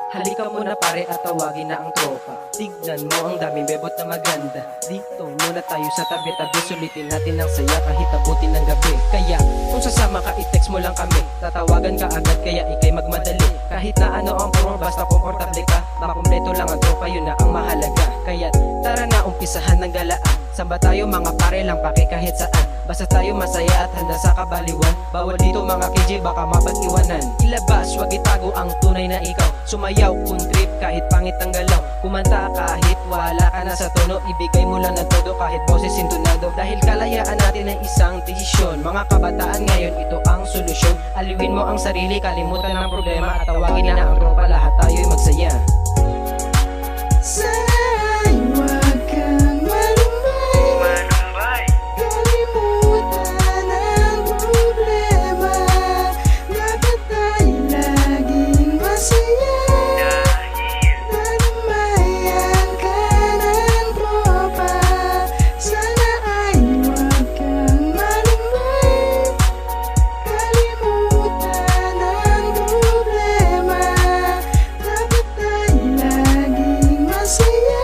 Halika muna pare at tawagin na ang tropa. Tignan mo ang daming bebot na maganda. Dito muna tayo sa tabi-tabi, sulitin natin ang saya kahit abutin ng gabi. Kaya kung sasama ka, i-text mo lang kami. Tatawagan ka agad kaya ikay magmadali. Kahit na ano ang forma basta komportable ka. Makumpleto lang ang tropa, yun na ang mahalaga. Kaya tara na umpisahan ng galaan. Samba tayo mga pare lang paki kahit saan. Basta tayo masaya at handa sa kabaliwan. Bawal dito mga KJ baka mapag-iwanan. Ilabas, wag itago ang tunay na ikaw. Sumayaw, kung trip kahit pangit ang galaw. Kumanta kahit wala ka na sa tono. Ibigay mo lang ng todo kahit boses sintunado. Dahil kalayaan natin ay isang desisyon. Mga kabataan ngayon, ito ang solusyon. Aliwin mo ang sarili, kalimutan ng problema. At tawagin na ang tropa, lahat tayo'y magsaya. Sana'y huwag kang malumbay, kalimutan ang problema. Dapat tayo laging masaya, nadamayan ka ng tropa. Sana ay huwag kang malumbay, kalimutan ang problema. Dapat tayo laging masaya,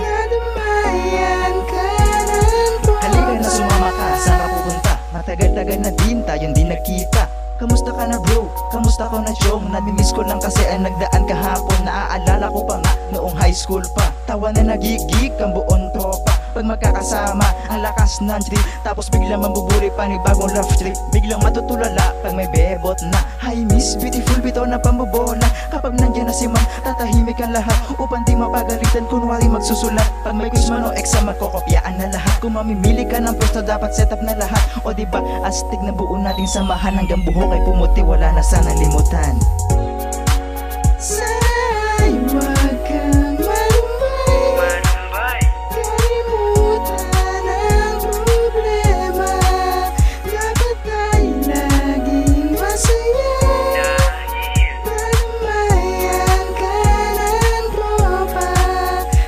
nadamayan ka ng tropa. Halika na sumama ka, saan ka pupunta? Matagal-tagal na din tayong di nakita. Kamusta ka na bro? Kamusta ko na chong? Namimiss ko lang kasi ang nagdaan kahapon. Naaalala ko pa nga noong high school pa. Tawa na nagigik ang buong tropa. Pag magkakasama, ang lakas ng trip. Tapos biglang mambubuli pa ni bagong love trip. Biglang matutulala pag may bebot na. Hi miss, beautiful bitaw na pambobola. Kapag nandiyan na si ma'am, tatahimik ang lahat. Upang di mapagalitan, kunwari magsusulat. Pag may quiz man o exam, magkokopyaan na lahat. Kung mamimili ka ng pwesto, dapat set up na lahat. O diba, astig na buo nating samahan. Hanggang buhok ay pumuti, wala na sana limutan. Sana'y huwag kang malumbay, kalimutan ang problema. Dapat tayo laging masaya, nadamayan ka ng tropa.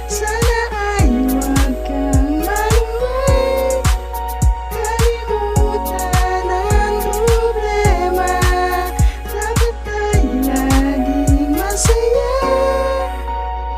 Sana ay huwag kang malumbay, kalimutan ang problema. Dapat tayo laging masaya,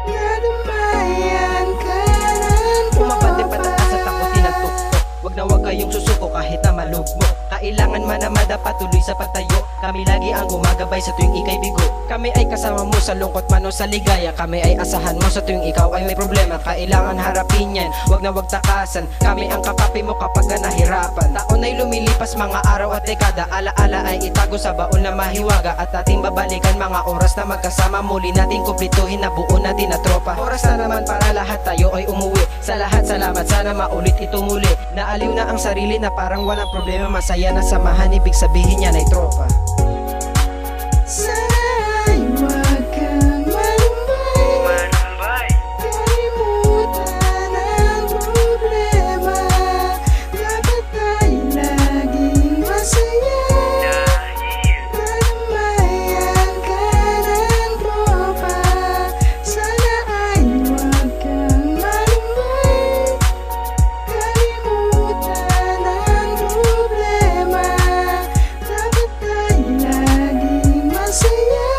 nadamayan ka ng Pumapante tropa. pataas at tapusin ang tuktok. Wag na wag kayong susuko kahit na malugmok. Kailangan man na madapat tuloy sa pagtayo. Kami lagi ang gumagabay sa tuwing ikay bigo. Kami ay kasama mo sa lungkot man o sa ligaya. Kami ay asahan mo sa tuwing ikaw ay may problema. Kailangan harapin yan, wag na wag takasan. Kami ang kakapi mo kapag ka nahirapan. Taon ay lumilipas, mga araw at dekada. Alaala ay itago sa baon na mahiwaga. At ating babalikan mga oras na magkasama. Muli natin kumplituhin na buo natin na tropa. Oras na naman para lahat tayo ay umuwi. Sa lahat salamat, sana maulit ito muli. Naaliw na ang sarili na parang walang problema. Masaya na samahan, ibig sabihin niya ay tropa. Sana'y huwag kang malumbay, kalimutan ang problema. Dapat tayo laging masaya, nadamayan ka ng tropa. Sana ay huwag kang malumbay, kalimutan ang problema. Dapat tayo laging masaya,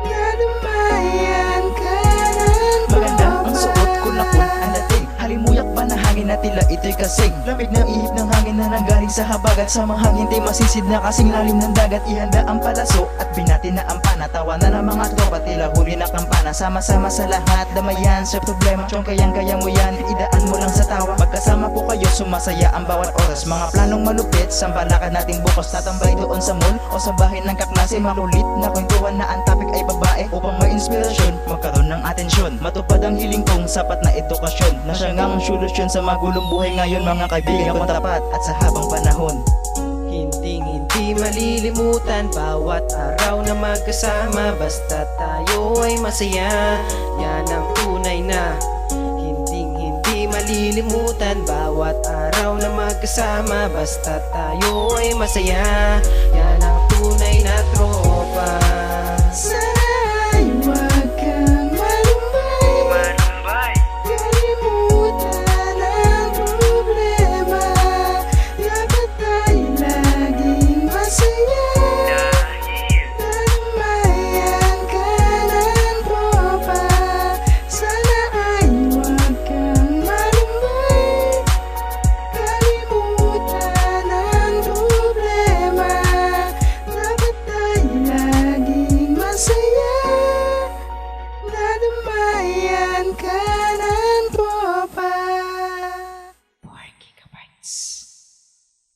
nadamayan ka ng Maganda ang tropa. suot ko na kun ang dating. Halimuyak ba na hangin na tila ito'y kasing lamig na ihip ng hangin na nanggaling sa habagat. Sa mga hangin di masisid na kasing lalim ng dagat. Ihanda ang palaso at binati na ang pana. Tawa na ng mga tropa, tila huli na kampana. Sama-sama sa lahat, damayan sa problema. Chong kayang-kaya mo yan, idaan mo lang sa tawa. Magkasama po kayo, sumasaya ang bawat oras. Mga planong malupit, sambalakan nating bukas. Tatambay doon sa mall o sa bahay ng kaklase. Makulit na kwentuhan na ang topic ay babae. Upang may inspirasyon, magkaroon ng atensyon. Matupad ang hiling kong sapat na edukasyon. Na siya ngang solusyon sa magulong buhay ngayon. Mga kaibigan kong tapat at sa habang panahon. Hindi malilimutan bawat araw na magkasama. Basta tayo ay masaya, yan ang tunay na. Hindi malilimutan bawat araw na magkasama. Basta tayo ay masaya, yan ang tunay na tropa.